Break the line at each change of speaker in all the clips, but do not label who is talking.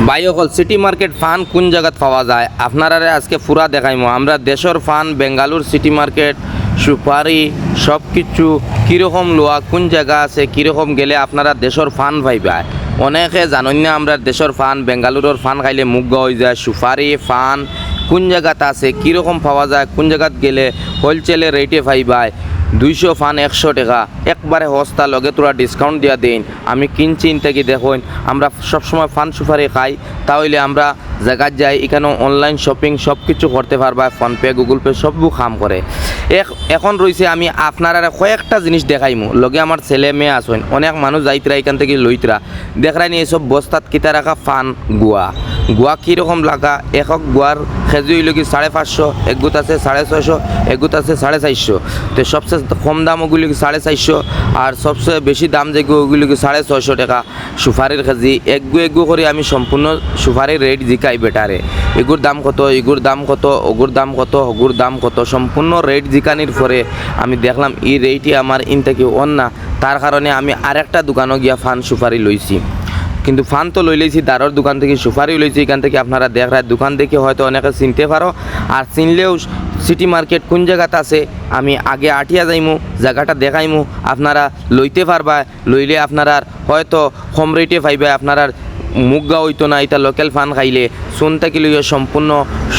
বাইকল city market fun কোন জায়গাত পাওয়া যায় আপনারা আজকে পুরা দেখাইমো। আমরা দেশের ফান বেঙ্গালুর সিটি মার্কেট সুপারি সব কিছু কীরকম লোয়া কোন জায়গা আছে কীরকম গেলে আপনারা দেশের ফান পাইবা। অনেকে জানেন না আমরা দেশের ফান বেঙ্গালুরের ফান খাইলে মুগ্ধ হয়ে যায়। সুপারি ফান কোন জায়গাত আছে কীরকম পাওয়া যায় কোন জায়গাত গেলে হোলসেলে রেটে পাইবায় 200 ফান 100 টাকা একবারে সস্তা লগে তোরা ডিসকাউন্ট দিয়া দেন। আমি কিনছি থেকে দেখুন আমরা সবসময় ফান সুপারি খাই, তাহলে আমরা জায়গায় যাই এখানে অনলাইন শপিং সব কিছু করতে পারবা। ফোনপে গুগল পে সবু কাম করে। এখন রয়েছে আমি আপনারা কয়েকটা জিনিস দেখাইমু লগে আমার ছেলে মেয়ে আসেন অনেক মানুষ যাইতরা এখান থেকে লইতরা দেখায়নি এইসব বস্তাত কিতা রাখা ফান গুয়া কীরকম লাগা। একক গুয়ার কেজি হইল কি 550, এক গুত আছে 650, এক গুত আছে 450। তো সবচেয়ে কম দাম ওগুলি কি 450 আর সবচেয়ে বেশি দাম যেগুলো ওগুলি কি 650 টাকা সুপারির কেজি। এগু করে আমি সম্পূর্ণ সুপারির রেট জিকাই বেটারে এগুর দাম কত এগুর দাম কত ওগুর দাম কত ওগুর দাম কত সম্পূর্ণ রেট জিকানির পরে আমি দেখলাম এই রেটই আমার ইন থেকে অন না। তার কারণে আমি আরেকটা দোকানও গিয়া ফান সুপারি লইছি। কিন্তু ফান তো লইলেছি দারর দোকান থেকে সুপারি লইছি এখান থেকে আপনারা দেখায় দোকান দেখে হয়তো অনেকে চিনতে পারো। আর চিনলেও সিটি মার্কেট কোন জায়গাতে আছে আমি আগে আটিয়া যাইমু জায়গাটা দেখাইমু আপনারা লইতে পারবা। লইলে আপনারা হয়তো কম রেটে পাইবা। আপনারা মুগা হইতো না এটা লোকাল ফান খাইলে সোন থেকে লইয়া সম্পূর্ণ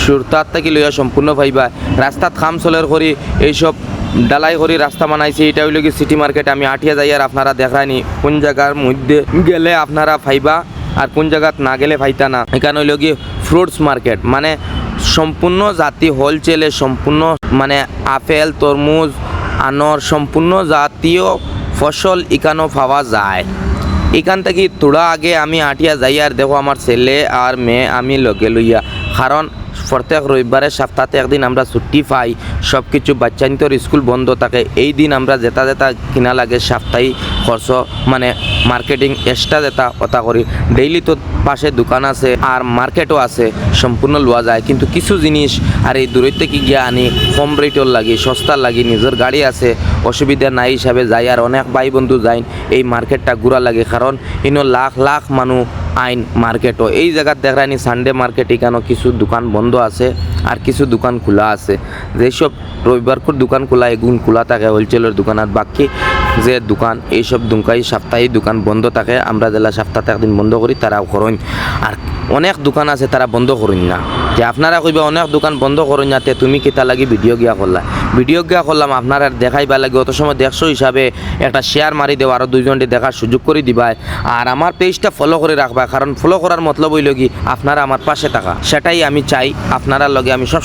সুরতার থেকে লইয়া সম্পূর্ণ পাইবা। রাস্তাত খাম চলের করি এইসব ডালাই করে রাস্তা বানাইছে এটা হইল কি সিটি মার্কেট। আমি আটিয়া যাই আর আপনারা দেখায়নি কোন জায়গার মধ্যে গেলে আপনারা পাইবা আর কোন জায়গাত না গেলে পাইতা না। এখানে হইল কি ফ্রুটস মার্কেট মানে সম্পূর্ণ জাতি হোলসেলে সম্পূর্ণ মানে আপেল তরমুজ আনর সম্পূর্ণ জাতীয় ফসল এখানেও পাওয়া যায়। এখান থেকে তোড়া আগে আমি আটিয়া যাই আর দেখো আমার ছেলে আর মেয়ে আমি লগে লইয়া, কারণ প্রত্যেক রবিবারের সপ্তাহে একদিন আমরা ছুটি পাই সব কিছু বাচ্চানিতর স্কুল বন্ধ থাকে। এই দিন আমরা যেটা কিনা লাগে সাপ্তাহিক খরচ মানে মার্কেটিং এক্সট্রা যেটা কথা করি। ডেইলি তো পাশে দোকান আছে আর মার্কেটও আছে সম্পূর্ণ লওয়া যায়। কিন্তু কিছু জিনিস আর এই দূরের থেকে গিয়ে আনি কম রেটর লাগি সস্তার লাগি নিজের গাড়ি আছে অসুবিধা নাই হিসাবে যাই। আর অনেক ভাই বন্ধু যাই এই মার্কেটটা ঘুরা লাগে, কারণ ইনো লাখ লাখ মানুষ আইন মার্কেটও এই জায়গার দেখায়নি সানডে মার্কেট এখানেও কিছু দোকান বন্ধ আছে আর কিছু দোকান খোলা আছে। যেসব রবিবারকুর দোকান খোলা এগুন খোলা থাকে হোলসেলের দোকান, আর বাকি যে দোকান এইসব দোকান সাপ্তাহিক দোকান বন্ধ থাকে। আমরা জেলা সপ্তাহে একদিন বন্ধ করি তারাও করেন। আর অনেক দোকান আছে তারা বন্ধ করেন না। যে আপনারা কইবা অনেক দোকান বন্ধ করেন না তে তুমি কিতা লাগি ভিডিও গিয়া করলাম আপনারা দেখাইবা লাগে। অত সময় দেখছো হিসাবে একটা শেয়ার মারি দেওয়া আরও দুইজনটি দেখার সুযোগ করে দিবা। আর আমার পেজটা ফলো করে রাখবা, কারণ ফলো করার মতলব হইল কি আপনারা আমার পাশে থাকা, সেটাই আমি চাই। আপনারা লগে আমি সব